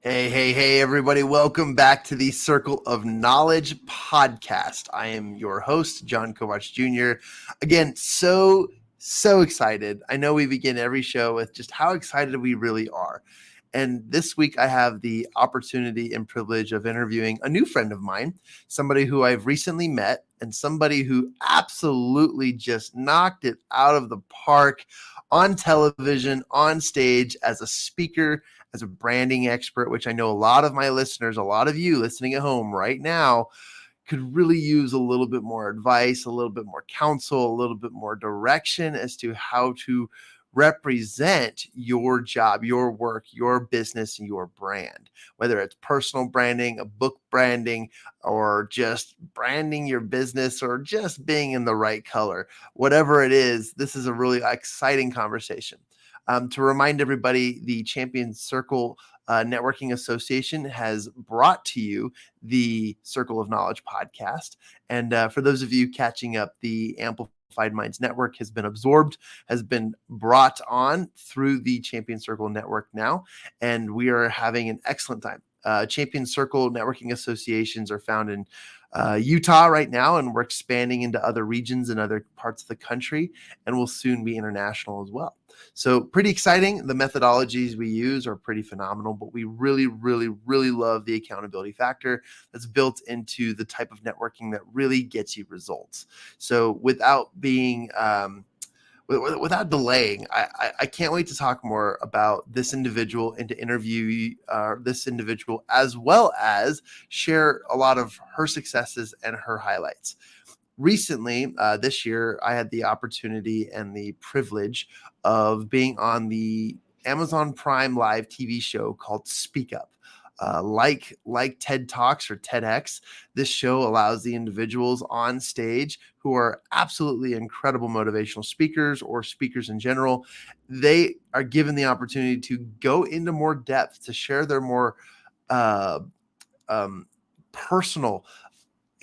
Hey, everybody. Welcome back to the Circle of Knowledge podcast. I am your host, Jon Kovach Jr. Again, so excited. I know we begin every show with just how excited we really are. And this week I have the opportunity and privilege of interviewing a new friend of mine, somebody who I've recently met and somebody who absolutely just knocked it out of the park on television, on stage, as a speaker, as a branding expert, which I know a lot of my listeners, a lot of you listening at home right now, could really use a little bit more advice, a little bit more counsel, a little bit more direction as to how to represent your job, your work, your business, and your brand, whether it's personal branding, a book branding, or just branding your business, or just being in the right color. Whatever it is, this is a really exciting conversation. To remind everybody, the Champion Circle Networking Association has brought to you the Circle of Knowledge podcast. And for those of you catching up, the Amplified Minds Network has been absorbed, has been brought on through the Champion Circle Network now, and we are having an excellent time. Champion Circle Networking Associations are found in Utah right now, and we're expanding into other regions and other parts of the country, and we'll soon be international as well. So pretty exciting. The methodologies we use are pretty phenomenal, but we really love the accountability factor that's built into the type of networking that really gets you results. So without delaying, I can't wait to talk more about this individual and to interview this individual, as well as share a lot of her successes and her highlights. Recently, this year, I had the opportunity and the privilege of being on the Amazon Prime live TV show called Speak Up. Like TED Talks or TEDx, this show allows the individuals on stage who are absolutely incredible motivational speakers or speakers in general. They are given the opportunity to go into more depth, to share their more personal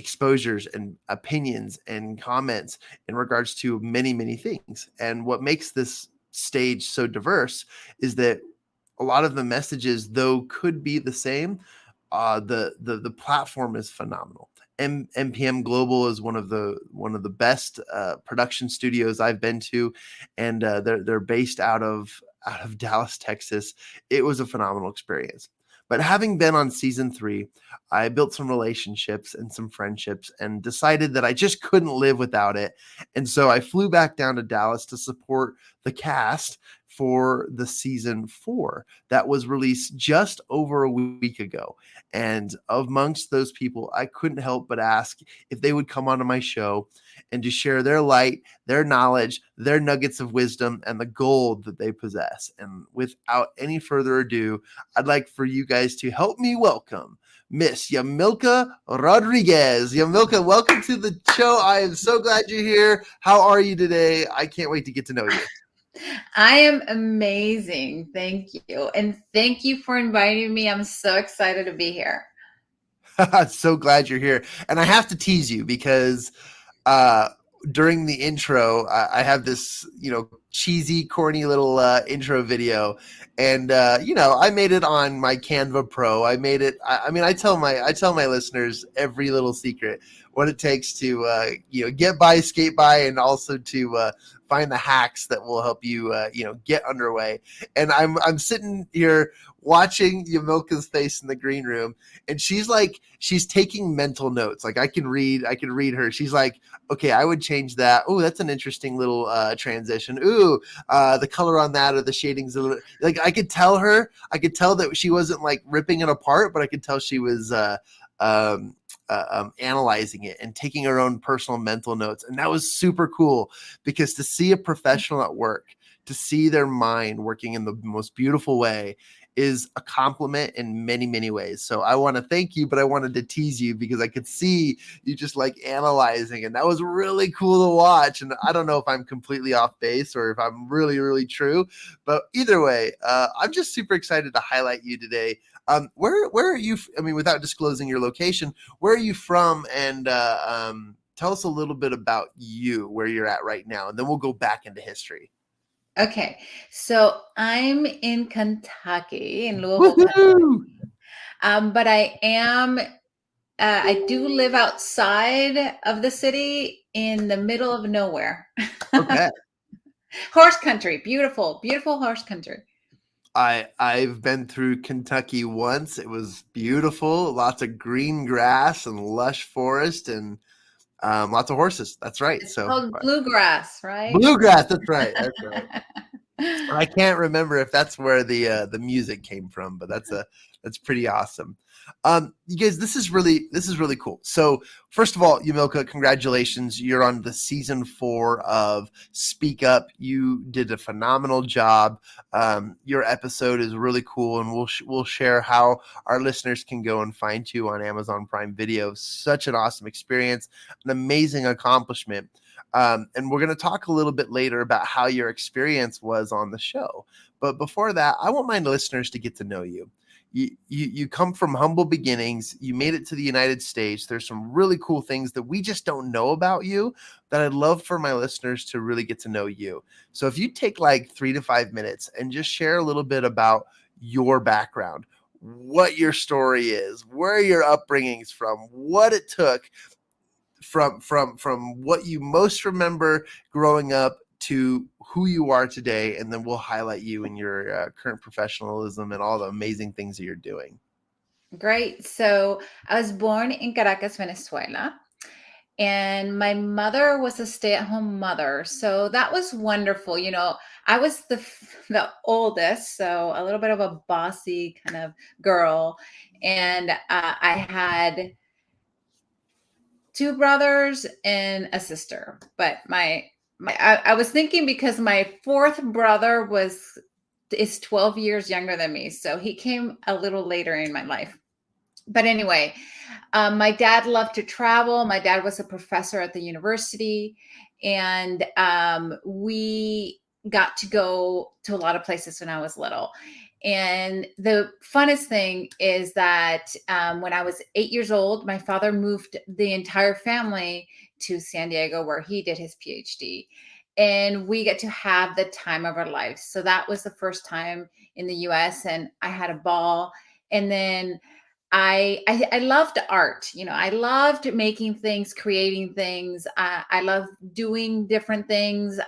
exposures and opinions and comments in regards to many things. And what makes this stage so diverse is that a lot of the messages, though, could be the same. The platform is phenomenal. MPM Global is one of the best production studios I've been to, and they're based out of Dallas, Texas. It was a phenomenal experience. But having been on season 3, I built some relationships and some friendships and decided that I just couldn't live without it. And so I flew back down to Dallas to support the cast for the season 4 that was released just over a week ago. And amongst those people, I couldn't help but ask if they would come onto my show and to share their light, their knowledge, their nuggets of wisdom, and the gold that they possess. And without any further ado, I'd like for you guys to help me welcome Miss Yamilca Rodriguez. Yamilca, welcome to the show. I am so glad you're here. How are you today? I can't wait to get to know you. I am amazing. Thank you. And thank you for inviting me. I'm so excited to be here. So glad you're here. And I have to tease you because during the intro, I have this, cheesy, corny little intro video, and I made it on my Canva Pro. I made it. I tell my listeners every little secret, what it takes to get by, skate by, and also to find the hacks that will help you get underway. And I'm sitting here watching Yamilca's face in the green room, and she's taking mental notes. Like I can read her. She's like, okay, I would change that. Oh, that's an interesting little transition. Ooh, the color on that or the shadings a little. Like I could tell that she wasn't like ripping it apart, but I could tell she was analyzing it and taking her own personal mental notes. And that was super cool, because to see a professional at work, to see their mind working in the most beautiful way, is a compliment in many ways. So I want to thank you, but I wanted to tease you because I could see you just like analyzing, and that was really cool to watch. And I don't know if I'm completely off base or if I'm really true, but either way, I'm just super excited to highlight you today. Where are you? Without disclosing your location, where are you from? And tell us a little bit about you, where you're at right now, and then we'll go back into history. Okay, so I'm in Kentucky, in Louisville, Kentucky. Woohoo! But I do live outside of the city in the middle of nowhere. Okay. Horse country, beautiful, beautiful horse country. I've been through Kentucky once. It was beautiful, lots of green grass and lush forest, and lots of horses. That's right. It's So called bluegrass, right? bluegrass. That's right. That's right. I can't remember if that's where the music came from, but that's pretty awesome. You guys, this is really cool. So first of all, Yamilca, congratulations! You're on the season 4 of Speak Up. You did a phenomenal job. Your episode is really cool, and we'll share how our listeners can go and find you on Amazon Prime Video. Such an awesome experience, an amazing accomplishment. And we're going to talk a little bit later about how your experience was on the show. But before that, I want my listeners to get to know you. You come from humble beginnings. You made it to the United States. There's some really cool things that we just don't know about you that I'd love for my listeners to really get to know you. So if you take like 3 to 5 minutes and just share a little bit about your background, what your story is, where your upbringing's from, what it took from what you most remember growing up to who you are today, and then we'll highlight you in your current professionalism and all the amazing things that you're doing. Great. So I was born in Caracas, Venezuela, and my mother was a stay-at-home mother. So that was wonderful. I was the oldest, so a little bit of a bossy kind of girl, and I had 2 brothers and a sister. But I was thinking, because my 4th brother is 12 years younger than me, so he came a little later in my life. But anyway, my dad loved to travel. My dad was a professor at the university, and we got to go to a lot of places when I was little. And the funnest thing is that when I was 8 years old, my father moved the entire family to San Diego, where he did his PhD. And we get to have the time of our lives. So that was the first time in the US, and I had a ball. And then I loved art. I loved making things, creating things. I love doing different things.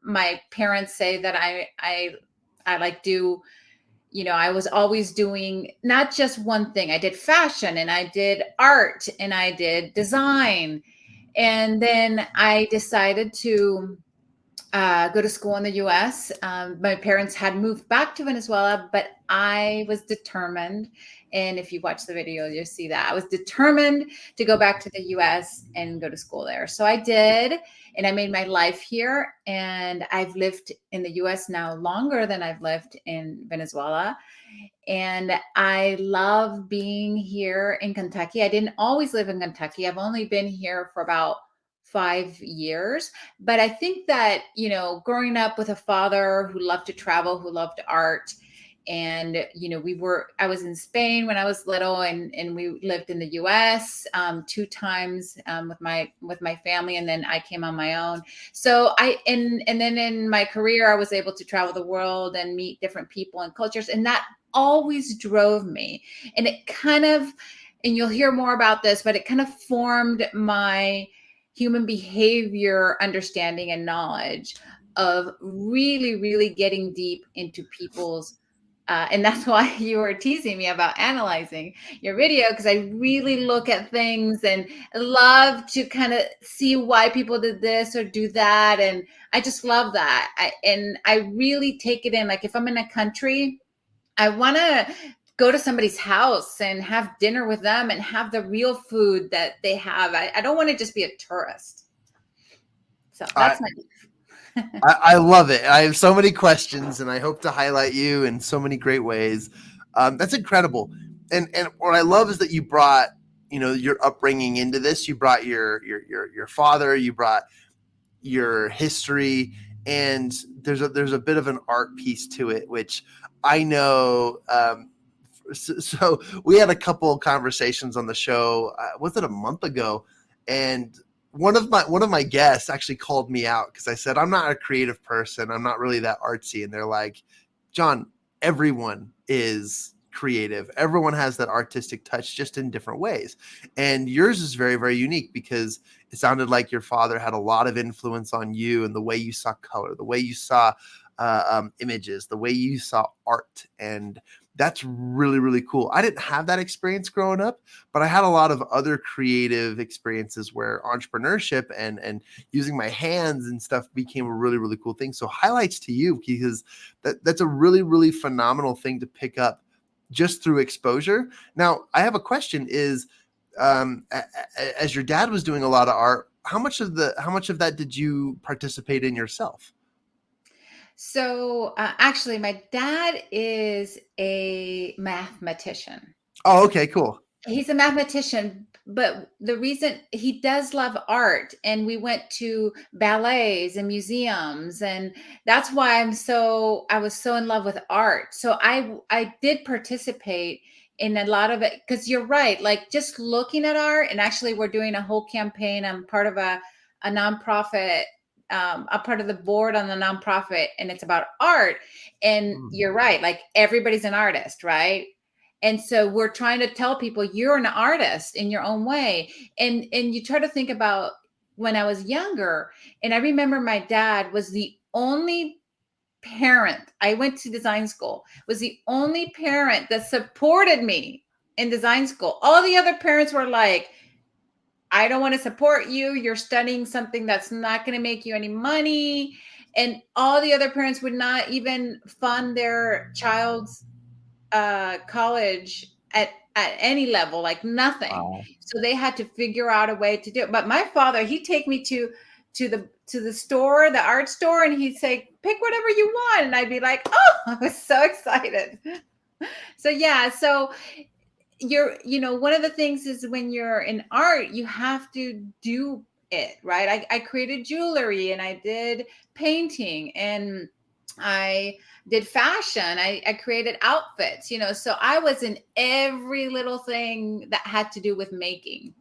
My parents say that I like do. I was always doing not just one thing. I did fashion, and I did art, and I did design, and then I decided to go to school in the US. My parents had moved back to Venezuela, but I was determined. And if you watch the video, you'll see that I was determined to go back to the US and go to school there. So I did, and I made my life here. And I've lived in the US now longer than I've lived in Venezuela. And I love being here in Kentucky. I didn't always live in Kentucky. I've only been here for about 5 years. But I think that, growing up with a father who loved to travel, who loved art, and I was in Spain when I was little, and we lived in the US 2 times with my family, and then I came on my own. So and then in my career, I was able to travel the world and meet different people and cultures, and that always drove me. And it kind of, and you'll hear more about this, but it kind of formed my human behavior understanding and knowledge of really, really getting deep into people's and that's why you were teasing me about analyzing your video, because I really look at things and love to kind of see why people did this or do that. And I just love that. And I really take it in. Like, if I'm in a country, I want to go to somebody's house and have dinner with them and have the real food that they have. I don't want to just be a tourist. So that's my I love it. I have so many questions, and I hope to highlight you in so many great ways. That's incredible. And what I love is that you brought, your upbringing into this. You brought your father. You brought your history, and there's a bit of an art piece to it, which I know. So we had a couple of conversations on the show. Was it a month ago? And one of my guests actually called me out because I said I'm not a creative person. I'm not really that artsy, and they're like, John, everyone is creative. Everyone has that artistic touch, just in different ways. And yours is very, very unique because it sounded like your father had a lot of influence on you and the way you saw color, the way you saw images, the way you saw art. And that's really, really cool. I didn't have that experience growing up, but I had a lot of other creative experiences where entrepreneurship and using my hands and stuff became a really, really cool thing. So highlights to you, because that's a really, really phenomenal thing to pick up just through exposure. Now, I have a question is, as your dad was doing a lot of art, how much of that did you participate in yourself? So actually, my dad is a mathematician. Oh, okay, cool. He's a mathematician, but the reason he does love art, and we went to ballets and museums, and that's why I was so in love with art. So I did participate in a lot of it, because you're right, like just looking at art. And actually we're doing a whole campaign. I'm part of a nonprofit, a part of the board on the nonprofit, and it's about art. And Mm. you're right, like everybody's an artist, right? And so we're trying to tell people you're an artist in your own way. And you try to think about when I was younger, and I remember my dad was the only parent. I went to design school, was the only parent that supported me in design school. All the other parents were like, I don't want to support you. You're studying something that's not going to make you any money. And all the other parents would not even fund their child's college at any level, like nothing. Wow. So they had to figure out a way to do it. But my father, he'd take me to the store, the art store, and he'd say, pick whatever you want. And I'd be like, oh, I was so excited. So yeah, so one of the things is when you're in art, you have to do it, right? I created jewelry, and I did painting, and I did fashion. I created outfits, so I was in every little thing that had to do with making.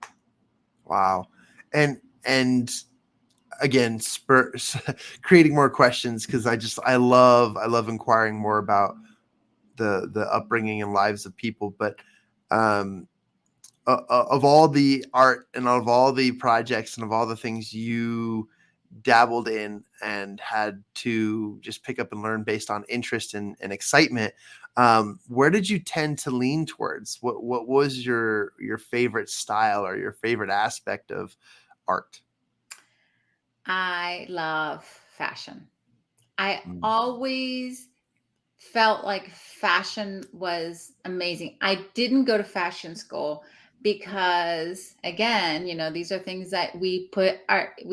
Wow. And again, creating more questions, because I love inquiring more about the upbringing and lives of people. But um, of all the art and of all the projects and of all the things you dabbled in and had to just pick up and learn based on interest and excitement, where did you tend to lean towards? What was your favorite style or your favorite aspect of art? I love fashion. I Mm. always felt like fashion was amazing. I didn't go to fashion school because, again, these are things that we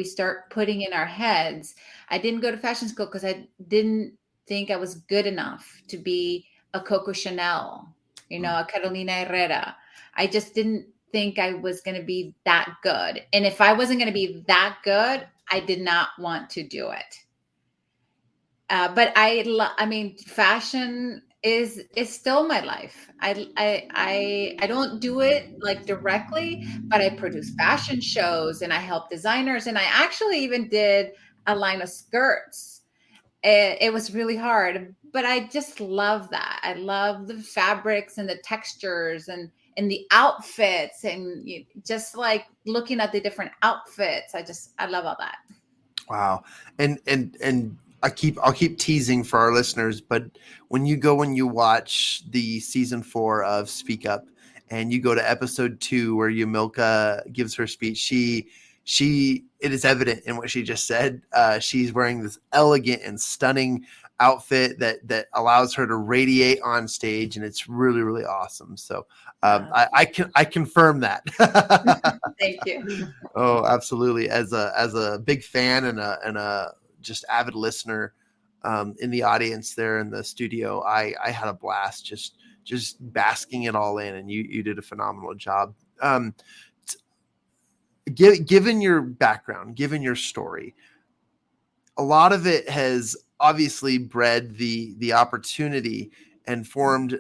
start putting in our heads. I didn't go to fashion school because I didn't think I was good enough to be a Coco Chanel, Mm. a Carolina Herrera. I just didn't think I was going to be that good. And if I wasn't going to be that good, I did not want to do it. But I mean, fashion is still my life. I don't do it like directly, but I produce fashion shows, and I help designers, and I actually even did a line of skirts. It was really hard, but I just love that. I love the fabrics and the textures and the outfits, and just like looking at the different outfits. I love all that. Wow. And I'll keep teasing for our listeners, but when you go and you watch the season 4 of Speak Up and you go to episode 2 where Yamilca gives her speech, she it is evident in what she just said. She's wearing this elegant and stunning outfit that allows her to radiate on stage, and it's really, really awesome. So Uh, I confirm that. Thank you. Oh, absolutely. As a big fan and a just avid listener, in the audience there in the studio, I had a blast just basking it all in, and you did a phenomenal job. Given your background, given your story, a lot of it has obviously bred the opportunity and formed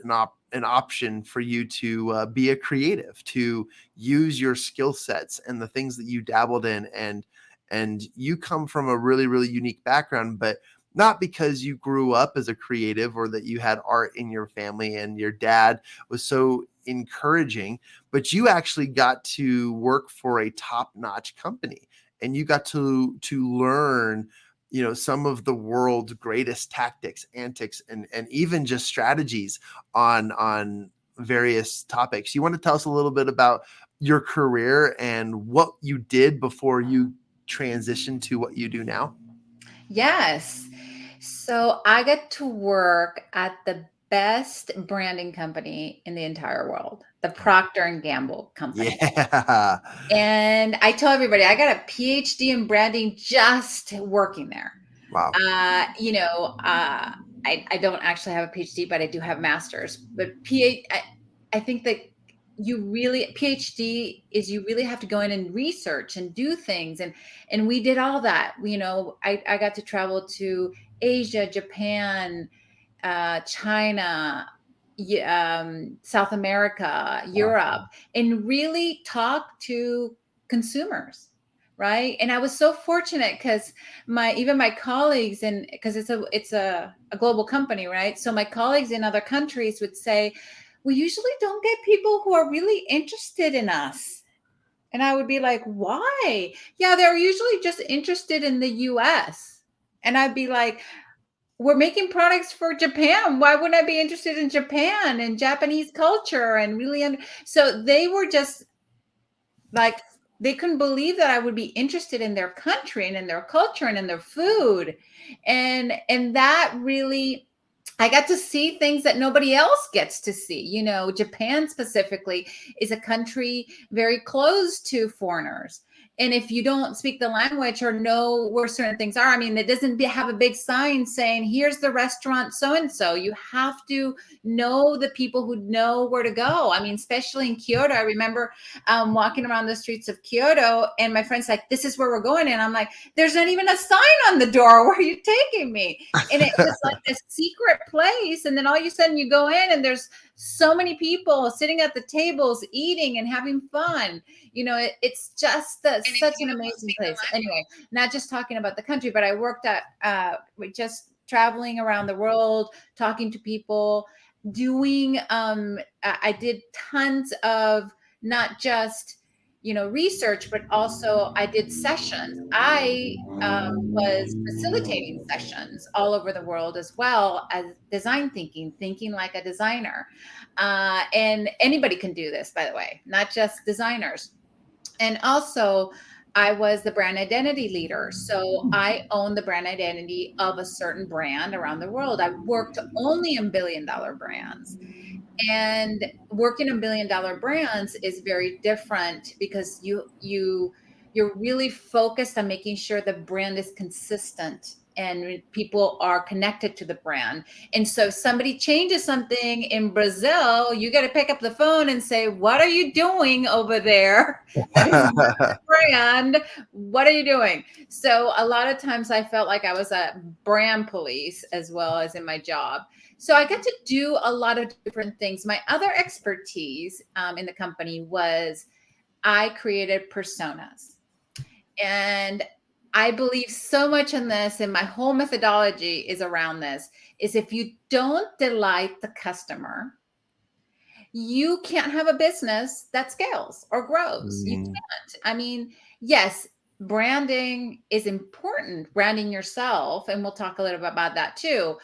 an option for you to be a creative, to use your skill sets and the things that you dabbled in. And you come from a really, really unique background, but not because you grew up as a creative or that you had art in your family and your dad was so encouraging, but you actually got to work for a top-notch company and you got to learn, some of the world's greatest tactics, antics, and even just strategies on various topics. You want to tell us a little bit about your career and what you did before you transitioned to what you do now? Yes. So I get to work at the best branding company in the entire world, the Procter and Gamble company. Yeah. And I tell everybody I got a PhD in branding just working there. Wow. I don't actually have a PhD, but I do have masters. But I think that PhD is you really have to go in and research and do things. And we did all that. I got to travel to Asia, Japan, China, South America, Wow. Europe, and really talk to consumers, right? And I was so fortunate because my colleagues, and because it's a global company, right? So my colleagues in other countries would say, we usually don't get people who are really interested in us. And I would be like, why? Yeah, they're usually just interested in the US. And I'd be like, we're making products for Japan. Why wouldn't I be interested in Japan and Japanese culture and really? So they were just like, they couldn't believe that I would be interested in their country and in their culture and in their food. And that really, I got to see things that nobody else gets to see. Japan specifically is a country very closed to foreigners. And if you don't speak the language or know where certain things are, I mean, it doesn't have a big sign saying, here's the restaurant so and so. You have to know the people who know where to go. I mean, especially in Kyoto. I remember walking around the streets of Kyoto, and my friend's like, this is where we're going. And I'm like, there's not even a sign on the door. Where are you taking me? And it was like a secret place. And then all of a sudden you go in and there's so many people sitting at the tables eating and having fun. It's just such an amazing place. Anyway, not just talking about the country, but I worked at just traveling around the world, talking to people, doing I did tons of not just research, but also I did sessions. I was facilitating sessions all over the world, as well as design thinking like a designer. And anybody can do this, by the way, not just designers. And also, I was the brand identity leader. So I own the brand identity of a certain brand around the world. I worked only in billion-dollar brands. And working in billion-dollar brands is very different because you're really focused on making sure the brand is consistent and people are connected to the brand. And so if somebody changes something in Brazil, you got to pick up the phone and say, what are you doing over there? That is not the brand. What are you doing? So a lot of times I felt like I was a brand police as well as in my job. So I got to do a lot of different things. My other expertise in the company was I created personas. And I believe so much in this, and my whole methodology is around this, is if you don't delight the customer, you can't have a business that scales or grows. You can't. I mean, yes, branding is important, branding yourself, and we'll talk a little bit about that too.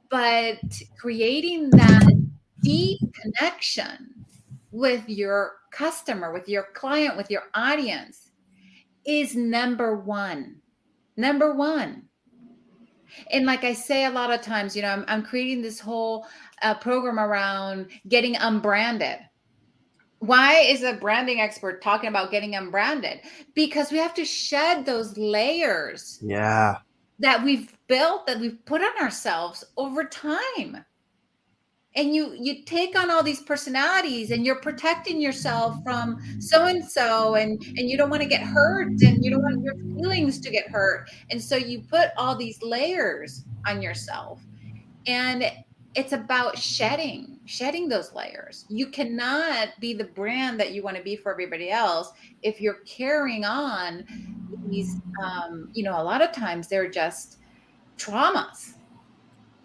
But creating that deep connection with your customer, with your client, with your audience is number one. Number one. And like I say a lot of times, I'm creating this whole program around getting unbranded. Why is a branding expert talking about getting unbranded? Because we have to shed those layers Yeah. that we've built, that we've put on ourselves over time. And you take on all these personalities, and you're protecting yourself from so and so, and you don't want to get hurt, and you don't want your feelings to get hurt. And so you put all these layers on yourself. And it's about shedding those layers. You cannot be the brand that you want to be for everybody else if you're carrying on these, a lot of times they're just traumas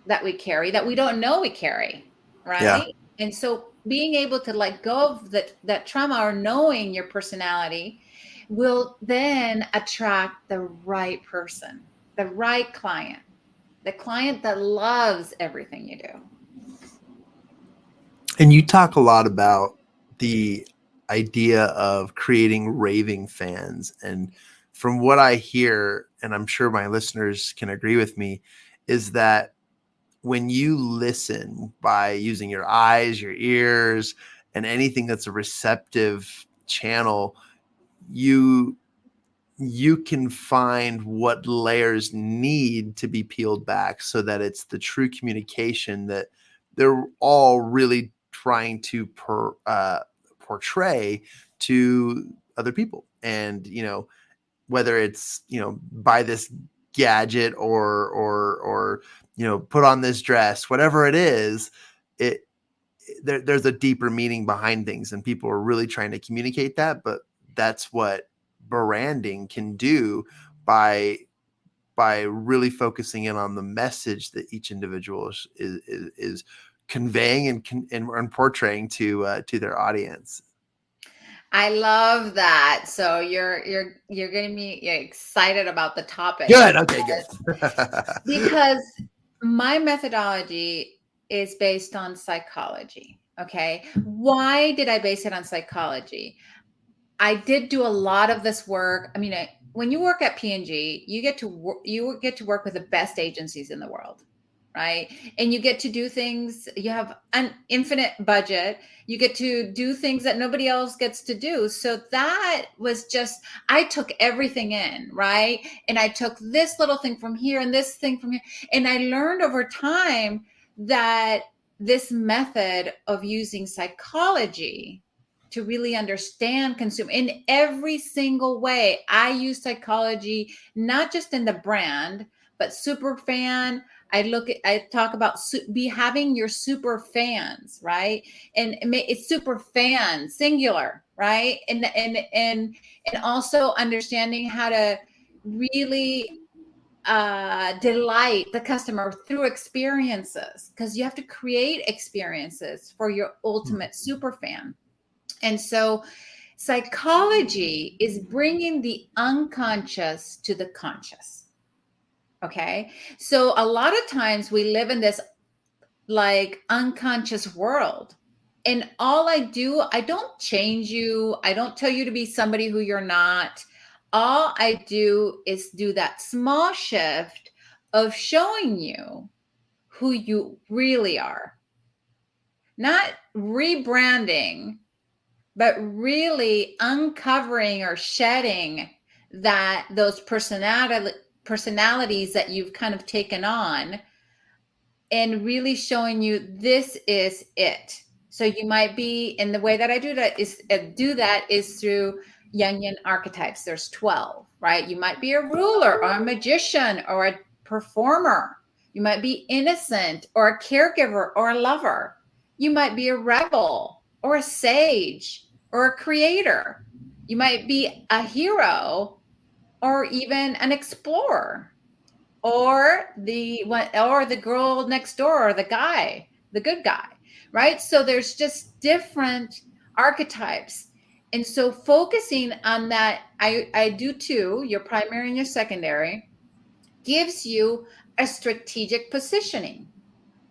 that we carry that we don't know we carry, Yeah. right? And so being able to let go of that trauma, or knowing your personality, will then attract the right person, the right client, the client that loves everything you do. And you talk a lot about the idea of creating raving fans. And from what I hear, and I'm sure my listeners can agree with me, is that when you listen by using your eyes, your ears, and anything that's a receptive channel, you you can find what layers need to be peeled back so that it's the true communication that they're all really trying to portray to other people. And whether it's buy this gadget or put on this dress, whatever it is, it there's a deeper meaning behind things, and people are really trying to communicate that. But that's what branding can do by really focusing in on the message that each individual is conveying and portraying to their audience. I love that. So you're getting me excited about the topic, Good. Okay. Good. because my methodology is based on psychology. Okay. Why did I base it on psychology? I did do a lot of this work. I mean, when you work at P&G, you get to work with the best agencies in the world, right? And you get to do things. You have an infinite budget. You get to do things that nobody else gets to do. So that was just, I took everything in, right? And I took this little thing from here and this thing from here, and I learned over time that this method of using psychology to really understand consumer in every single way. I use psychology, not just in the brand, but Superfan. I talk about be having your super fans, right? And it's super fan singular, right? And also understanding how to really delight the customer through experiences, because you have to create experiences for your ultimate super fan. And so psychology is bringing the unconscious to the conscious. Okay. So a lot of times we live in this like unconscious world. And all I do, I don't change you. I don't tell you to be somebody who you're not. All I do is do that small shift of showing you who you really are, not rebranding, but really uncovering or shedding those personalities that you've kind of taken on, and really showing you this is it. So you might be, in the way that I do that is through Jungian archetypes. There's 12, right? You might be a ruler or a magician or a performer. You might be innocent or a caregiver or a lover. You might be a rebel or a sage or a creator. You might be a hero or even an explorer, or the girl next door, or the good guy, right? So there's just different archetypes. And so focusing on that, I do too, your primary and your secondary, gives you a strategic positioning,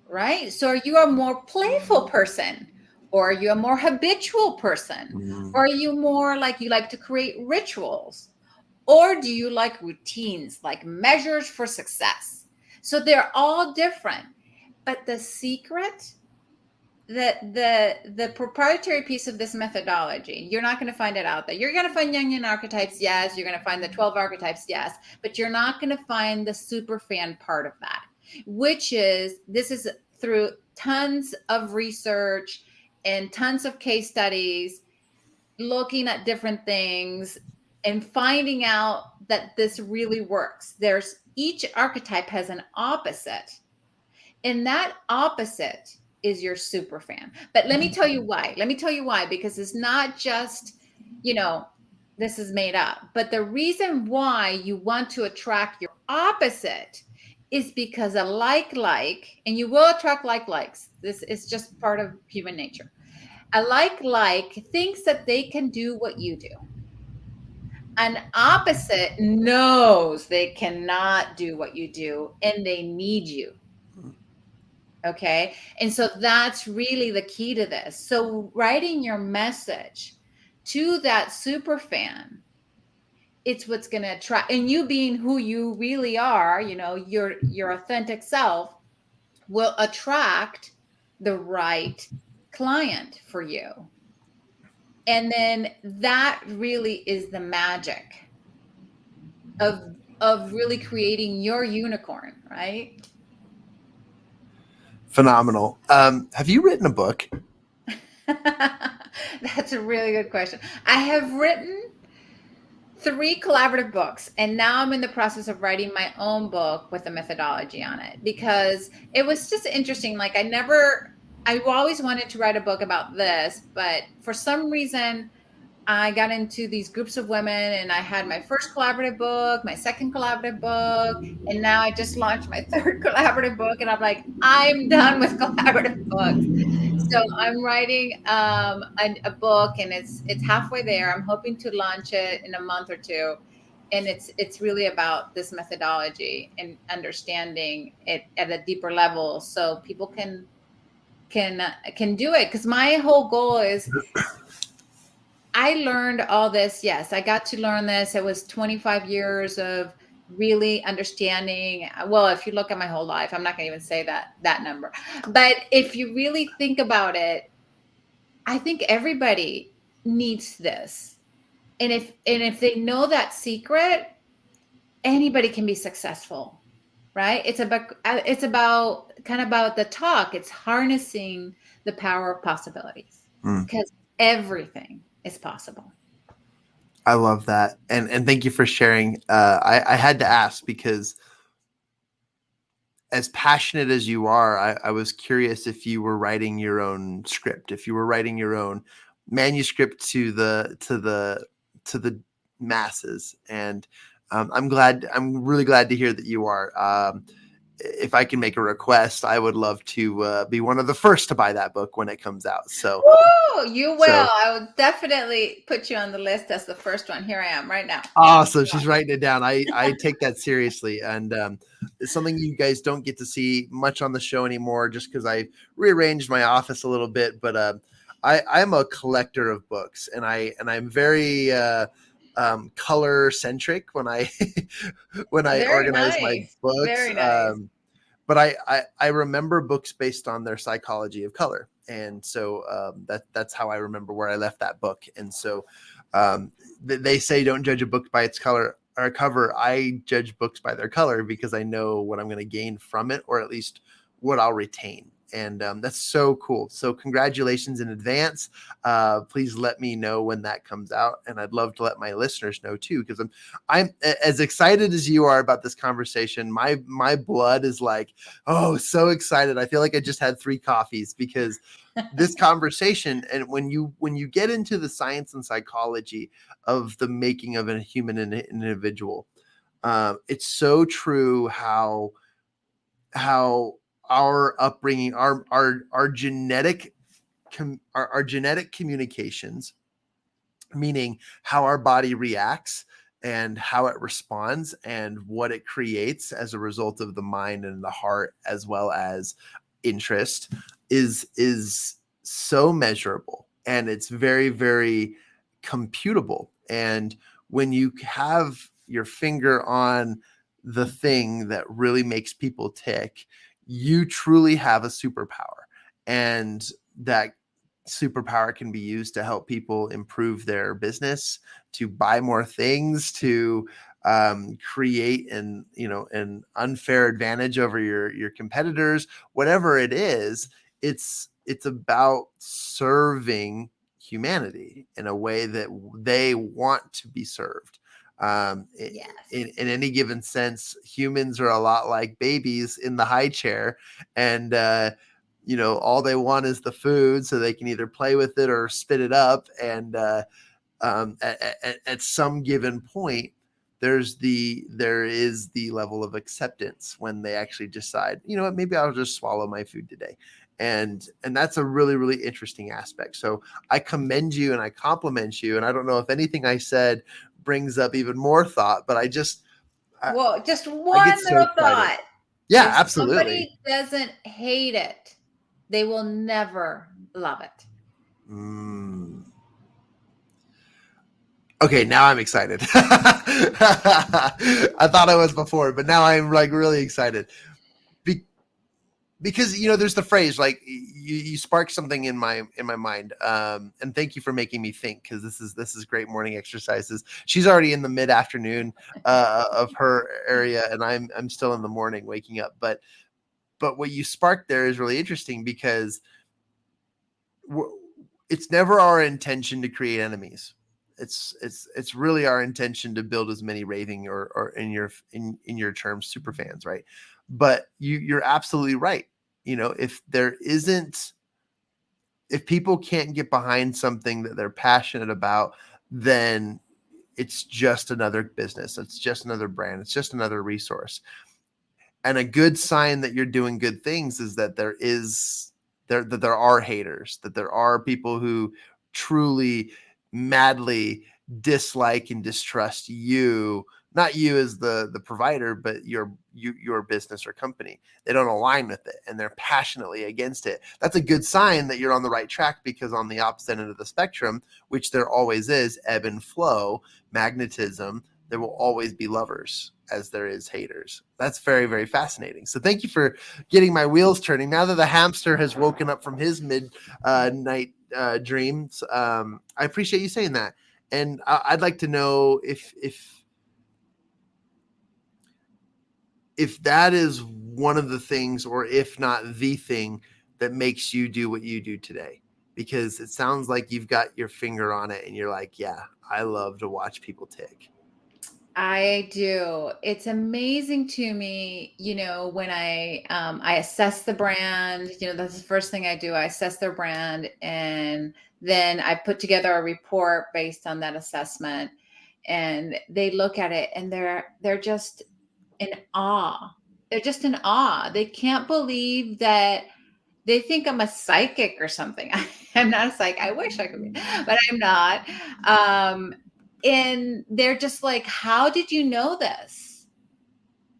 right? So are you a more playful person, or are you a more habitual person, or are you more like you like to create rituals, or do you like routines, like measures for success? So they're all different. But the secret, the proprietary piece of this methodology, you're not going to find it out there. You're going to find Jungian archetypes, yes. You're going to find the 12 archetypes, yes. But you're not going to find the super fan part of that, this is through tons of research and tons of case studies, looking at different things and finding out that this really works. Each archetype has an opposite. And that opposite is your super fan. But let me tell you why. Let me tell you why, because it's not just, you know, this is made up. But the reason why you want to attract your opposite is because a and you will attract likes. This is just part of human nature. A like thinks that they can do what you do. An opposite knows they cannot do what you do and they need you. Okay. And so that's really the key to this. So writing your message to that super fan, it's what's going to attract, and you being who you really are, your authentic self will attract the right client for you. And then that really is the magic of really creating your unicorn, right? Phenomenal. Have you written a book? That's a really good question. I have written 3 collaborative books, and now I'm in the process of writing my own book with a methodology on it, because it was just interesting. Like I always wanted to write a book about this, but for some reason I got into these groups of women, and I had my first collaborative book, my second collaborative book, and now I just launched my third collaborative book, and I'm like, I'm done with collaborative books. So I'm writing a book, and it's halfway there. I'm hoping to launch it in a month or two, and it's really about this methodology and understanding it at a deeper level, so people can do it. Because my whole goal is, I learned all this. Yes, I got to learn this. It was 25 years of really understanding. Well, if you look at my whole life, I'm not going to even say that number. But if you really think about it, I think everybody needs this. And if they know that secret, anybody can be successful, right? It's about kind of about the talk. It's harnessing the power of possibilities, Mm, because everything is possible. I love that. And thank you for sharing. I had to ask because as passionate as you are, I was curious if you were writing your own script, if you were writing your own manuscript to the masses. And I'm really glad to hear that you are. If I can make a request, I would love to be one of the first to buy that book when it comes out. So, Woo! You will. so I will definitely put you on the list as the first one. Here I am right now. awesome. She's writing it down. I take that seriously. And it's something you guys don't get to see much on the show anymore just because I rearranged my office a little bit. But I'm a collector of books, and I'm very color centric when I when I Very organize my nice. books. Very nice. But I remember books based on their psychology of color. And so that's how I remember where I left that book. And so they say don't judge a book by its color or cover. I judge books by their color because I know what I'm going to gain from it, or at least what I'll retain. And that's so cool. So congratulations in advance. Please let me know when that comes out, and I'd love to let my listeners know too, because I'm as excited as you are about this conversation. My blood is like, oh, so excited. I feel like I just had 3 coffees because this conversation, and when you get into the science and psychology of the making of a human individual, it's so true how our upbringing, our genetic our genetic communications, meaning how our body reacts and how it responds and what it creates as a result of the mind and the heart, as well as interest, is so measurable, and it's very, very computable. And when you have your finger on the thing that really makes people tick, you truly have a superpower. And that superpower can be used to help people improve their business, to buy more things, to create an unfair advantage over your competitors. Whatever it is, it's about serving humanity in a way that they want to be served. Yes. In any given sense, humans are a lot like babies in the high chair, and all they want is the food, so they can either play with it or spit it up. And at some given point, there is the level of acceptance when they actually decide, you know what, maybe I'll just swallow my food today. And that's a really, really interesting aspect. So I commend you and I compliment you. And I don't know if anything I said brings up even more thought, but I, Well, just I get one so little excited. thought. Yeah, If absolutely. somebody doesn't hate it, they will never love it. Mm. Okay, now I'm excited. I thought I was before, but now I'm like really excited. Be- because there's the phrase, like, you spark something in my mind, and thank you for making me think, because this is great morning exercises. She's already in the mid-afternoon of her area, and I'm still in the morning waking up. But what you sparked there is really interesting, because it's never our intention to create enemies. It's really our intention to build as many raving, or in your terms, super fans, right? But you're absolutely right. If there isn't, if people can't get behind something that they're passionate about, then it's just another business. It's just another brand. It's just another resource. And a good sign that you're doing good things is that there are haters, that there are people who truly, madly dislike and distrust you, not you as the provider, but your business or company. They don't align with it, and they're passionately against it. That's a good sign that you're on the right track, because on the opposite end of the spectrum, which there always is, ebb and flow, magnetism, there will always be lovers as there is haters. That's very, very fascinating. So thank you for getting my wheels turning. Now that the hamster has woken up from his midnight dreams, I appreciate you saying that. And I'd like to know if that is one of the things, or if not the thing, that makes you do what you do today. Because it sounds like you've got your finger on it, and you're like, yeah, I love to watch people tick. I do. It's amazing to me, when I assess the brand, that's the first thing I do. I assess their brand, and then I put together a report based on that assessment, and they look at it and they're just in awe. They're just in awe. They can't believe that. They think I'm a psychic or something. I'm not a psychic. I wish I could be, but I'm not. Um, and they're just like, "How did you know this?"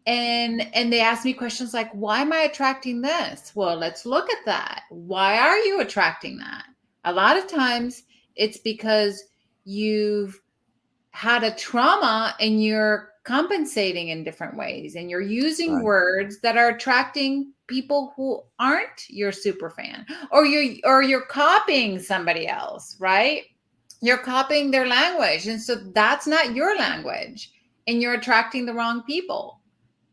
And they ask me questions like, "Why am I attracting this?" Well, let's look at that. Why are you attracting that? A lot of times it's because you've had a trauma and you're compensating in different ways, and you're using Right. words that are attracting people who aren't your super fan, or you're copying somebody else, right? You're copying their language, and so that's not your language, and you're attracting the wrong people.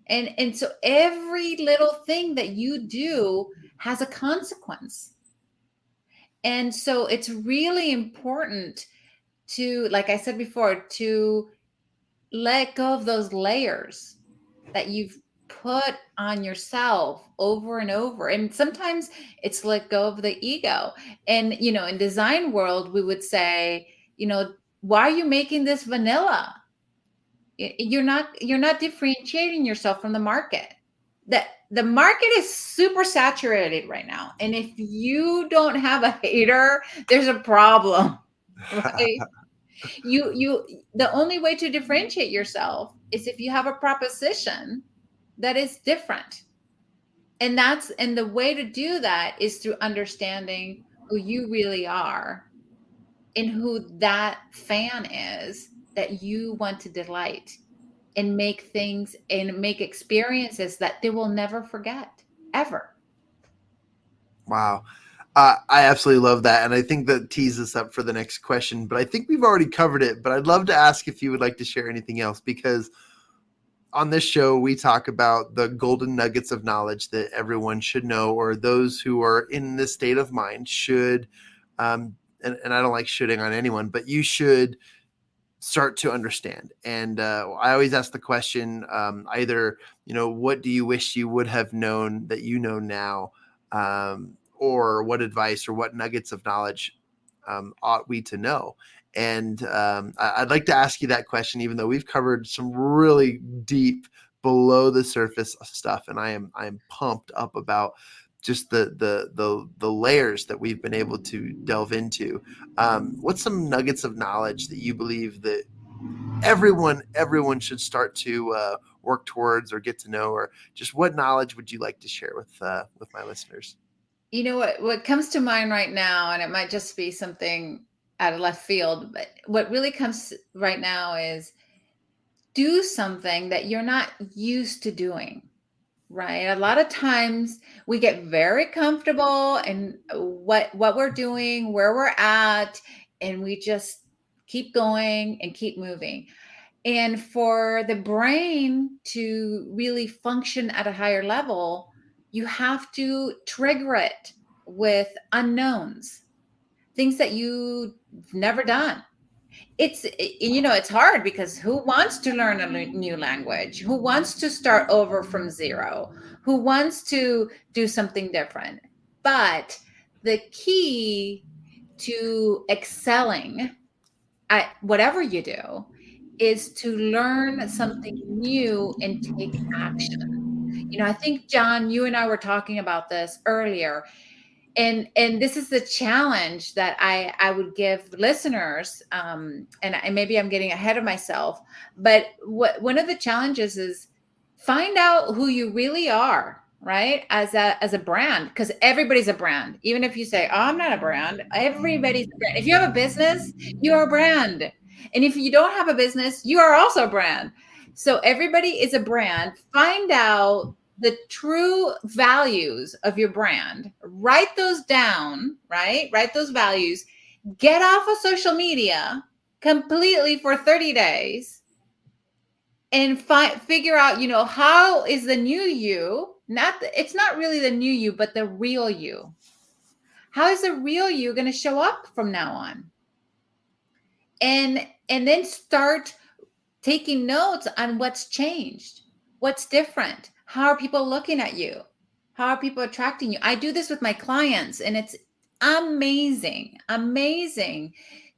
And so every little thing that you do has a consequence. And so it's really important to, like I said before, to let go of those layers that you've put on yourself over and over. And sometimes it's let go of the ego. And in design world, we would say, why are you making this vanilla? You're not differentiating yourself from the market. The market is super saturated right now. And if you don't have a hater, there's a problem, right? The only way to differentiate yourself is if you have a proposition that is different. And the way to do that is through understanding who you really are, and who that fan is that you want to delight, and make things and make experiences that they will never forget, ever. Wow. I absolutely love that. And I think that tees us up for the next question, but I think we've already covered it. But I'd love to ask if you would like to share anything else, because on this show, we talk about the golden nuggets of knowledge that everyone should know, or those who are in this state of mind should, and I don't like shooting on anyone, but you should start to understand. And I always ask the question, either, what do you wish you would have known that you know now? Or what advice or what nuggets of knowledge ought we to know? And I'd like to ask you that question, even though we've covered some really deep, below the surface stuff, and I am pumped up about just the layers that we've been able to delve into. What's some nuggets of knowledge that you believe that everyone should start to work towards or get to know, or just what knowledge would you like to share with my listeners? You know what comes to mind right now, and it might just be something out of left field, but what really comes right now is do something that you're not used to doing. Right. A lot of times we get very comfortable in what we're doing, where we're at, and we just keep going and keep moving. And for the brain to really function at a higher level, you have to trigger it with unknowns, things that you've never done. It's hard because who wants to learn a new language? Who wants to start over from zero? Who wants to do something different? But the key to excelling at whatever you do is to learn something new and take action. I think, John, you and I were talking about this earlier, and this is the challenge that I would give listeners, and maybe I'm getting ahead of myself, but one of the challenges is find out who you really are, right, as a brand, because everybody's a brand. Even if you say, oh, I'm not a brand, everybody's a brand. If you have a business, you are a brand, and if you don't have a business, you are also a brand. So everybody is a brand. Find out the true values of your brand, write those down, right? Write those values, get off of social media completely for 30 days and figure out, how is the new you, it's not really the new you, but the real you. How is the real you going to show up from now on? And then start taking notes on what's changed, what's different, how are people looking at you, how are people attracting you. I do this with my clients, and it's amazing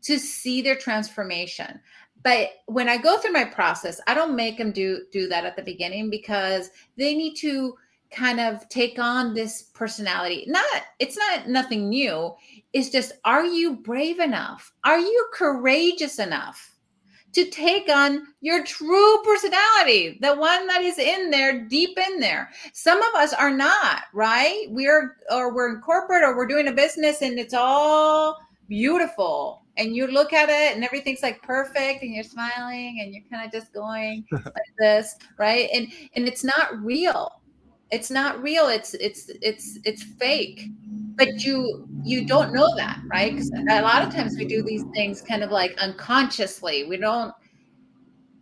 to see their transformation. But when I go through my process, I don't make them do that at the beginning, because they need to kind of take on this personality. It's not nothing new. It's just, are you brave enough? Are you courageous enough to take on your true personality, the one that is in there, deep in there? Some of us are not, right? We're in corporate, or we're doing a business, and it's all beautiful, and you look at it and everything's like perfect, and you're smiling, and you're kind of just going like this, right? And it's not real. It's not real. It's fake. But you don't know that, right? Because a lot of times we do these things kind of like unconsciously. We don't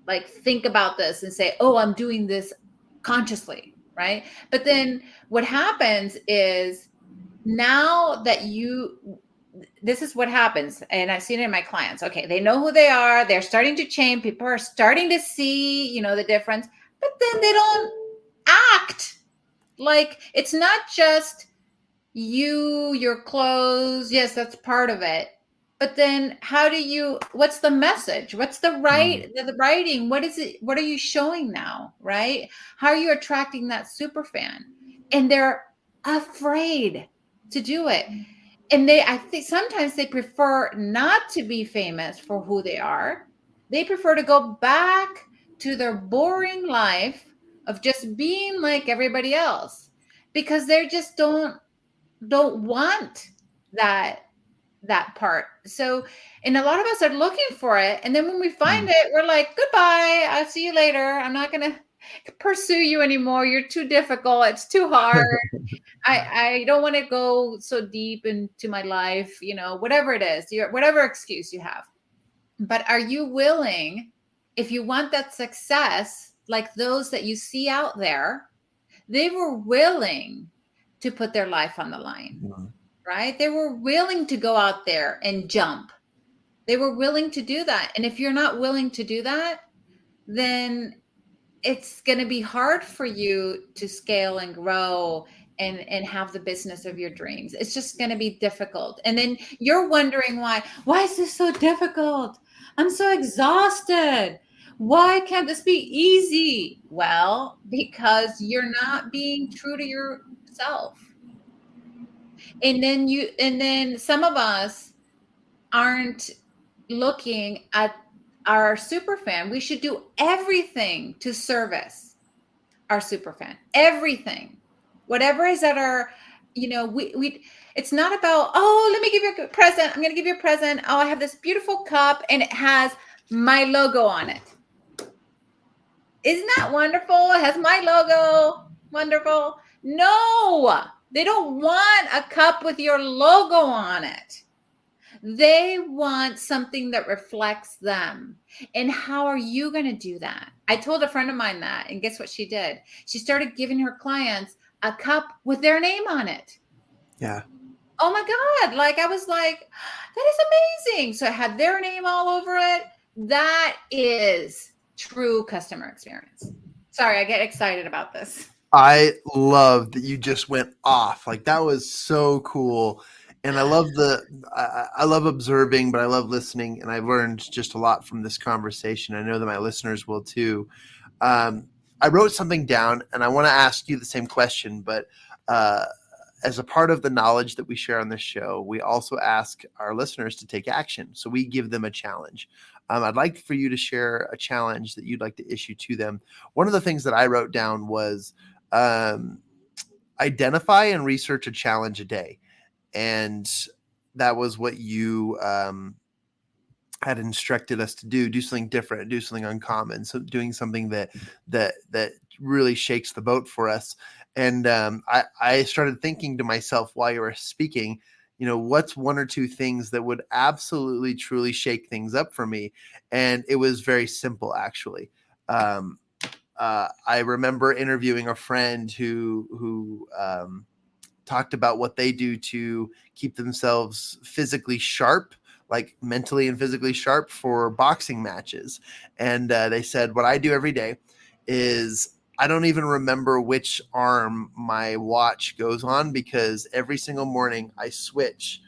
like think about this and say, oh, I'm doing this consciously, right? But then what happens is, now that this is what happens, and I've seen it in my clients. Okay, they know who they are. They're starting to change. People are starting to see, the difference, but then they don't act. Like, it's not just your clothes. Yes, that's part of it. But then what's the message? What's the writing? What is it? What are you showing now? Right? How are you attracting that super fan? And they're afraid to do it. And I think sometimes they prefer not to be famous for who they are. They prefer to go back to their boring life of just being like everybody else, because they just don't want that part. So, and a lot of us are looking for it, and then when we find it, we're like, goodbye, I'll see you later. I'm not going to pursue you anymore. You're too difficult. It's too hard. I don't want to go so deep into my life, whatever it is, whatever excuse you have. But are you willing, if you want that success, like those that you see out there, they were willing to put their life on the line, right? They were willing to go out there and jump. They were willing to do that. And if you're not willing to do that, then it's going to be hard for you to scale and grow and have the business of your dreams. It's just going to be difficult. And then you're wondering why is this so difficult? I'm so exhausted. Why can't this be easy? Well, because you're not being true to yourself. And then some of us aren't looking at our super fan. We should do everything to service our super fan. Everything. Whatever is at our, we it's not about, oh, let me give you a present. I'm going to give you a present. Oh, I have this beautiful cup and it has my logo on it. Isn't that wonderful? It has my logo. Wonderful. No, they don't want a cup with your logo on it. They want something that reflects them. And how are you going to do that? I told a friend of mine that, and guess what she did? She started giving her clients a cup with their name on it. Yeah. Oh my God. Like, I was like, that is amazing. So it had their name all over it. That is true customer experience. Sorry, I get excited about this. I love that you just went off. Like, that was so cool. And I love I love observing, but I love listening. And I've learned just a lot from this conversation. I know that my listeners will too. I wrote something down and I want to ask you the same question, but as a part of the knowledge that we share on this show, we also ask our listeners to take action. So we give them a challenge. I'd like for you to share a challenge that you'd like to issue to them. One of the things that I wrote down was identify and research a challenge a day. And that was what you had instructed us to do something different, do something uncommon. So doing something that really shakes the boat for us. And I started thinking to myself while you were speaking, what's one or two things that would absolutely, truly shake things up for me? And it was very simple, actually. I remember interviewing a friend who talked about what they do to keep themselves physically sharp, like mentally and physically sharp for boxing matches. And they said, what I do every day is I don't even remember which arm my watch goes on because every single morning I switch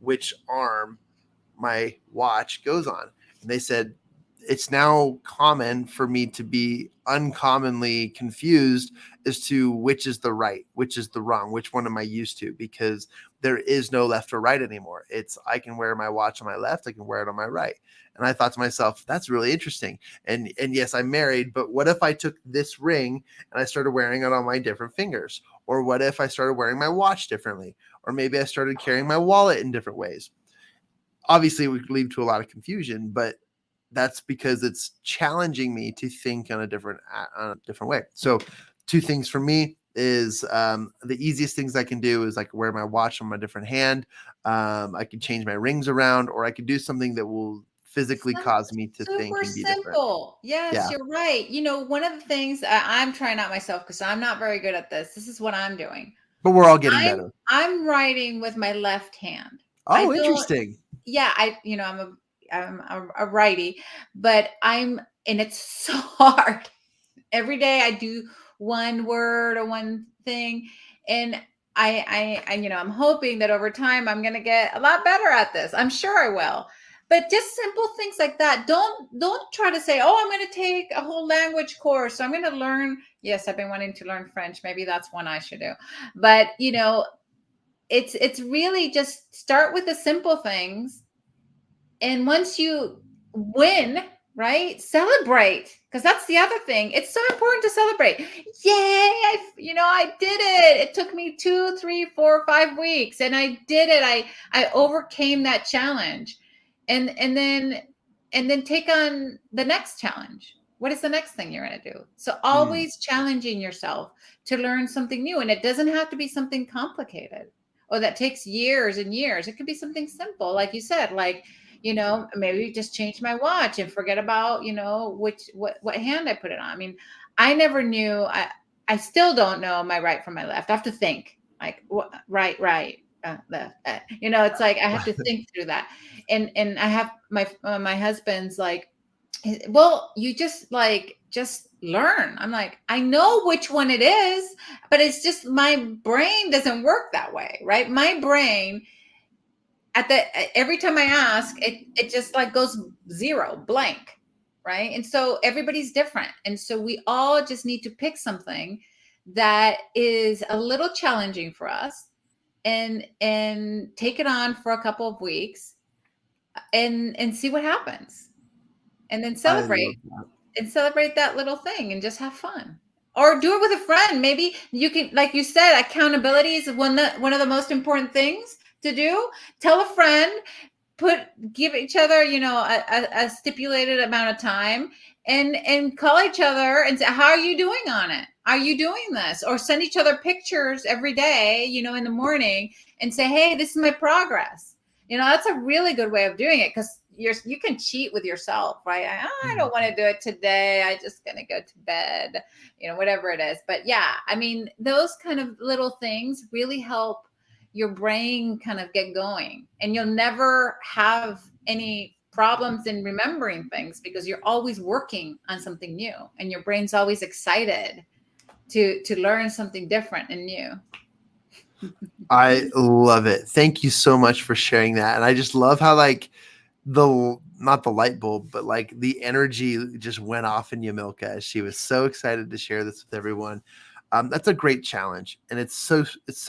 which arm my watch goes on. And they said, it's now common for me to be uncommonly confused as to which is the right, which is the wrong, which one am I used to? Because there is no left or right anymore. It's I can wear my watch on my left, I can wear it on my right. And I thought to myself, that's really interesting. And yes, I'm married, but what if I took this ring and I started wearing it on my different fingers? Or what if I started wearing my watch differently? Or maybe I started carrying my wallet in different ways. Obviously, it would lead to a lot of confusion, but that's because it's challenging me to think on a different way. So 2 things for me is the easiest things I can do is like wear my watch on my different hand. I can change my rings around, or I could do something that will physically cause me to think Super and be different. simple. Yes, Yeah. you're right. One of the things I'm trying out myself because I'm not very good at this. This is what I'm doing. But we're all getting I'm better. I'm writing with my left hand. I Oh, don't. interesting. Yeah, I'm a righty, but and it's so hard. Every day I do one word or one thing, and I'm hoping that over time I'm going to get a lot better at this. I'm sure I will. But just simple things like that. Don't try to say, "Oh, I'm going to take a whole language course. So I'm going to learn." Yes, I've been wanting to learn French. Maybe that's one I should do. But, it's really just start with the simple things, and once you win, right, celebrate, because that's the other thing. It's so important to celebrate. Yay, I did it. It took me 2, 3, 4, 5 weeks, and I did it. I overcame that challenge, and then take on the next challenge. What is the next thing you're going to do? So always challenging yourself to learn something new, and it doesn't have to be something complicated or that takes years and years. It could be something simple, like you said, like, maybe just change my watch and forget about, what hand I put it on. I mean, I never knew, I still don't know my right from my left. I have to think like, right. It's like I have to think through that. And I have my husband's like, well, you just learn. I'm like, I know which one it is, but it's just my brain doesn't work that way, right? My brain every time I ask, it just like goes zero, blank, right? And so everybody's different. And so we all just need to pick something that is a little challenging for us and take it on for a couple of weeks and see what happens. And then I love that. celebrate that little thing and just have fun. Or do it with a friend. Maybe you can, like you said, accountability is one of the most important things to do. Tell a friend, give each other, a stipulated amount of time and call each other and say, how are you doing on it? Are you doing this? Or send each other pictures every day, in the morning and say, hey, this is my progress. That's a really good way of doing it, because you can cheat with yourself, right? I don't want to do it today. I just gonna go to bed, whatever it is. But yeah, I mean, those kind of little things really help your brain kind of get going, and you'll never have any problems in remembering things because you're always working on something new and your brain's always excited to learn something different and new. I love it. Thank you so much for sharing that. And I just love how like not the light bulb, but like the energy just went off in Yamilca as she was so excited to share this with everyone. That's a great challenge, and it's so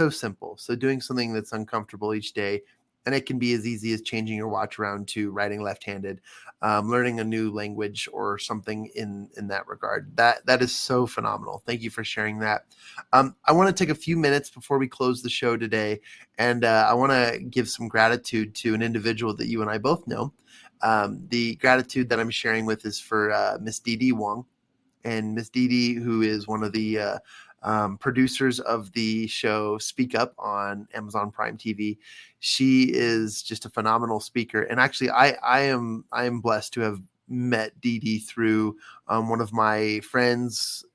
simple. So doing something that's uncomfortable each day, and it can be as easy as changing your watch around to writing left-handed, learning a new language or something in that regard. That is so phenomenal. Thank you for sharing that. I want to take a few minutes before we close the show today, and I want to give some gratitude to an individual that you and I both know. The gratitude that I'm sharing with is for Miss Dee Dee Wong. And Miss Dee Dee, who is one of the producers of the show Speak Up on Amazon Prime TV. She is just a phenomenal speaker. And actually, I am blessed to have met Dee Dee through one of my friends,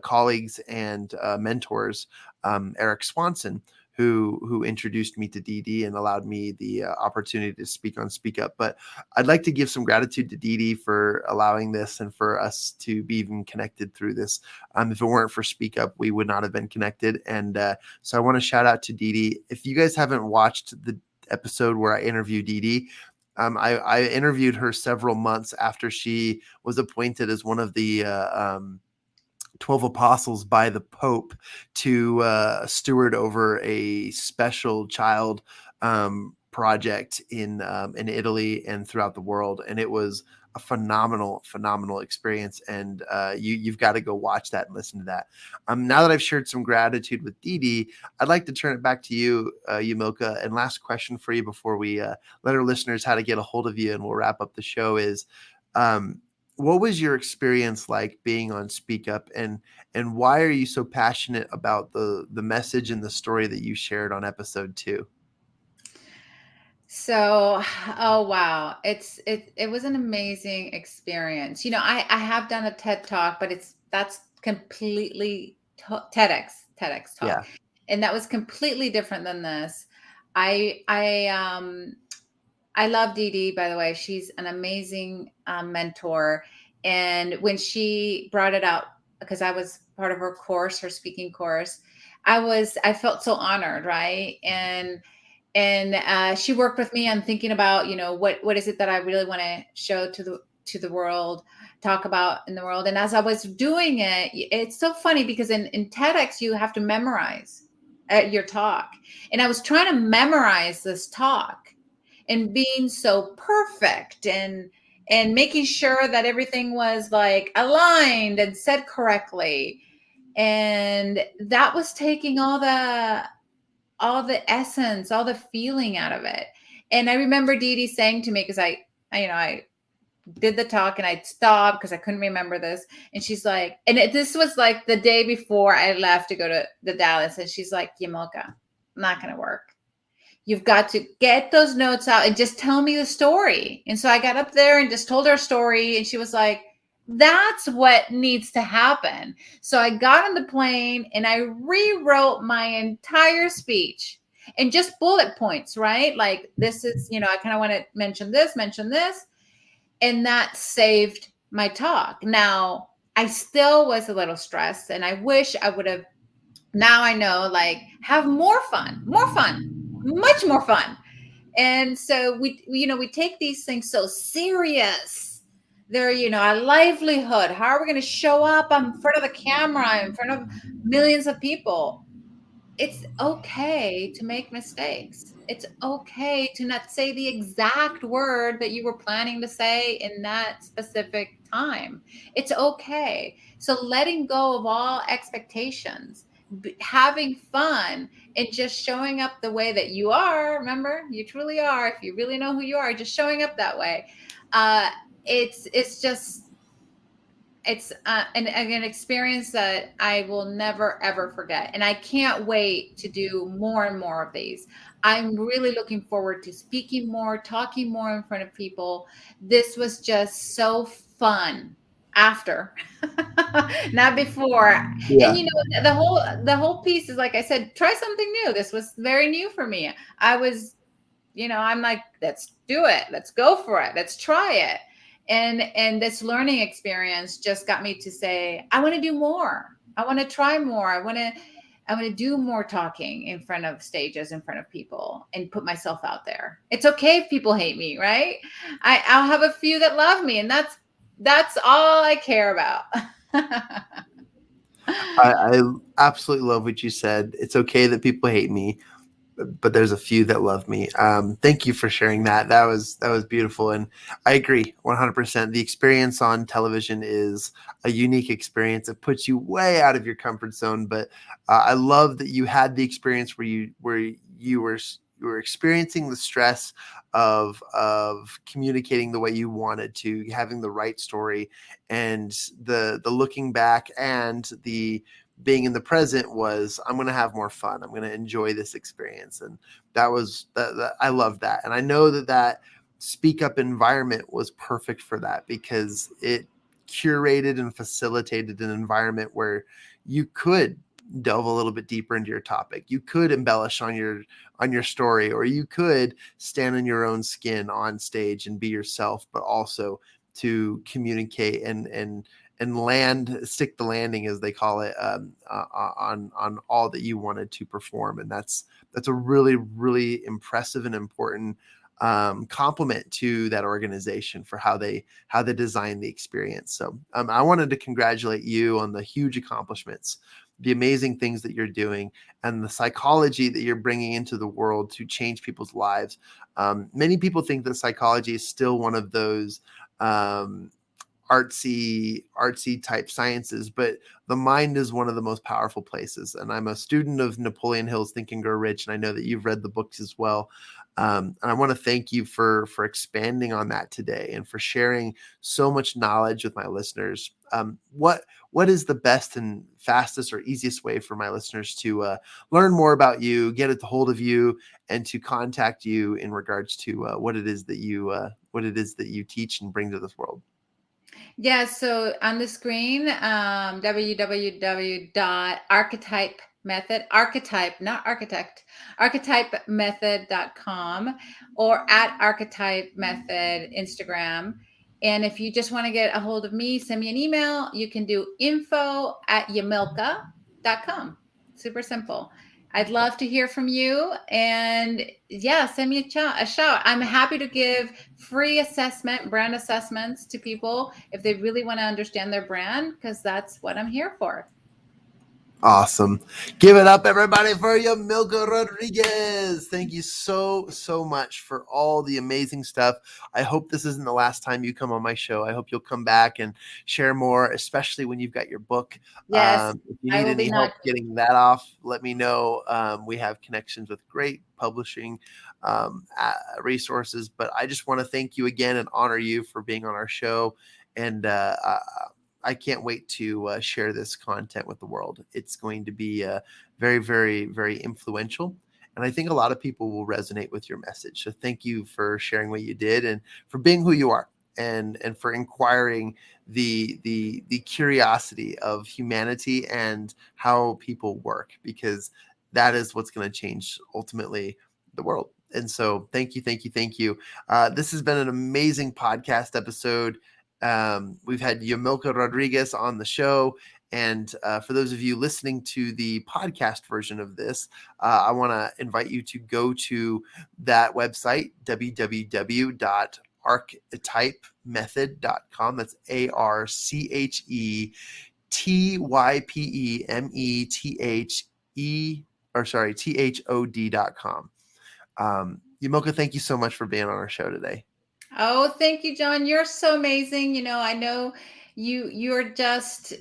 colleagues, and mentors, Eric Swanson, who introduced me to Dee Dee and allowed me the opportunity to speak on Speak Up. But I'd like to give some gratitude to Dee Dee for allowing this and for us to be even connected through this. If it weren't for Speak Up, we would not have been connected. And so I want to shout out to Dee Dee. If you guys haven't watched the episode where I interviewed Dee Dee, I interviewed her several months after she was appointed as one of the 12 apostles by the Pope to steward over a special child project in Italy and throughout the world. And it was a phenomenal experience. And you've got to go watch that and listen to that. Now that I've shared some gratitude with Dee Dee, I'd like to turn it back to you, Yamilca. And last question for you before we let our listeners how to get a hold of you and we'll wrap up the show is, what was your experience like being on Speak Up, and why are you so passionate about the message and the story that you shared on episode 2? So, oh wow, it was an amazing experience. I have done a TED talk, but that's completely TEDx talk, Yeah. and that was completely different than this. I love Dee Dee, by the way. She's an amazing mentor. And when she brought it out, because I was part of her course, her speaking course, I felt so honored, right? And she worked with me on thinking about, what is it that I really want to show to the world, talk about in the world. And as I was doing it, it's so funny because in TEDx you have to memorize your talk, and I was trying to memorize this talk and being so perfect and making sure that everything was like aligned and said correctly, and that was taking all the essence, all the feeling out of it. And I remember Dee Dee saying to me, because I did the talk and I'd stop because I couldn't remember this. And she's like, this was like the day before I left to go to the Dallas. And she's like, Yamilca, not going to work. You've got to get those notes out and just tell me the story. And so I got up there and just told her story. And she was like, that's what needs to happen. So I got on the plane and I rewrote my entire speech. and just bullet points, right? Like, this is, I kind of want to mention this. And that saved my talk. Now, I still was a little stressed, and I wish I would have. Now I know, like, have more fun, much more fun. And so we take these things so serious. They're, our livelihood. How are we going to show up in front of the camera, in front of millions of people? It's okay to make mistakes. It's okay to not say the exact word that you were planning to say in that specific time. It's okay. So letting go of all expectations, having fun, and just showing up the way that you are. Remember, you truly are. If you really know who you are, just showing up that way. Uh, it's just it's an experience that I will never ever forget, and I can't wait to do more and more of these. I'm really looking forward to speaking more, talking more in front of people. This was just so fun after, not before. And Yeah. the whole piece is, like I said, try something new. This was very new for me. I was, I'm like, let's do it. Let's go for it. Let's try it. And this learning experience just got me to say, I want to do more. I want to try more. I want to do more talking in front of stages, in front of people, and put myself out there. It's okay if people hate me, right? I'll have a few that love me, and that's all I care about. I absolutely love what you said. It's okay that people hate me, but there's a few that love me. Thank you for sharing that. That was beautiful, and I agree 100%. The experience on television is a unique experience. It puts you way out of your comfort zone, but I love that you had the experience where you were experiencing the stress of communicating the way you wanted to, having the right story, and the looking back and the being in the present was, I'm going to have more fun. I'm going to enjoy this experience. And that I love that. And I know that speak up environment was perfect for that, because it curated and facilitated an environment where you could delve a little bit deeper into your topic. You could embellish on your story, or you could stand in your own skin on stage and be yourself, but also to communicate and stick the landing, as they call it, on all that you wanted to perform. And that's a really, really impressive and important compliment to that organization for how they design the experience. So I wanted to congratulate you on the huge accomplishments, the amazing things that you're doing, and the psychology that you're bringing into the world to change people's lives. Many people think that psychology is still one of those um, artsy type sciences, but the mind is one of the most powerful places. And I'm a student of Napoleon Hill's Think and Grow Rich, and I know that you've read the books as well. And I want to thank you for expanding on that today, and for sharing so much knowledge with my listeners. What is the best and fastest or easiest way for my listeners to learn more about you, get a hold of you, and to contact you in regards to what it is that you teach and bring to this world? Yeah, so on the screen, www.archetype method, archetype, not architect, archetypemethod.com, or at archetype method Instagram. And if you just want to get a hold of me, send me an email. You can do info@yamilca.com. Super simple. I'd love to hear from you. And yeah, send me a shout. I'm happy to give free brand assessments to people if they really want to understand their brand, because that's what I'm here for. Awesome. Give it up, everybody, for Yamilca Rodriguez. Thank you so much for all the amazing stuff. I hope this isn't the last time you come on my show. I hope you'll come back and share more, especially when you've got your book. Yes, If you I need will be any help knocking. getting that off, let me know. We have connections with great publishing resources. But I just want to thank you again and honor you for being on our show. And I can't wait to share this content with the world. It's going to be very, very, very influential. And I think a lot of people will resonate with your message. So thank you for sharing what you did, and for being who you are, and for inquiring the curiosity of humanity and how people work, because that is what's going to change ultimately the world. And so thank you. This has been an amazing podcast episode. We've had Yamilca Rodriguez on the show. And for those of you listening to the podcast version of this, I want to invite you to go to that website, www.archetypemethod.com. That's ARCHETYPEMETHE Yamilca, thank you so much for being on our show today. Oh, thank you, John. You're so amazing. I know you're just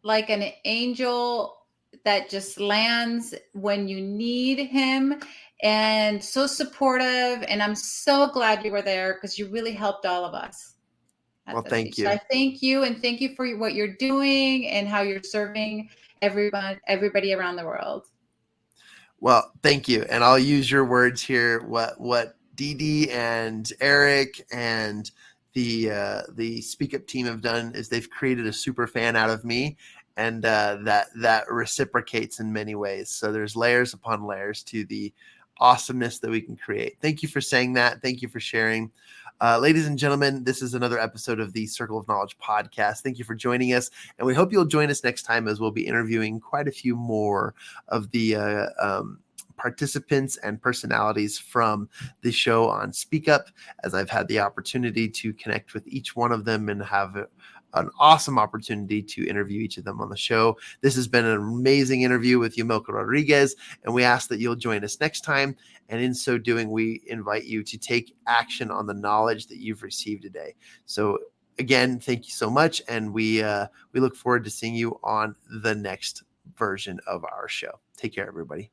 like an angel that just lands when you need him, and so supportive. And I'm so glad you were there because you really helped all of us at Well, this thank stage. So you. I thank you, and thank you for what you're doing and how you're serving everybody around the world. Well, thank you. And I'll use your words here. What Dee Dee and Eric and the Speak Up team have done is they've created a super fan out of me, and that reciprocates in many ways. So there's layers upon layers to the awesomeness that we can create. Thank you for saying that. Thank you for sharing. Ladies and gentlemen, this is another episode of the Circle of Knowledge podcast. Thank you for joining us, and we hope you'll join us next time as we'll be interviewing quite a few more of the participants and personalities from the show on Speak Up, as I've had the opportunity to connect with each one of them and have an awesome opportunity to interview each of them on the show. This has been an amazing interview with Yamilca Rodriguez, and we ask that you'll join us next time. And in so doing, we invite you to take action on the knowledge that you've received today. So again, thank you so much. And we look forward to seeing you on the next version of our show. Take care, everybody.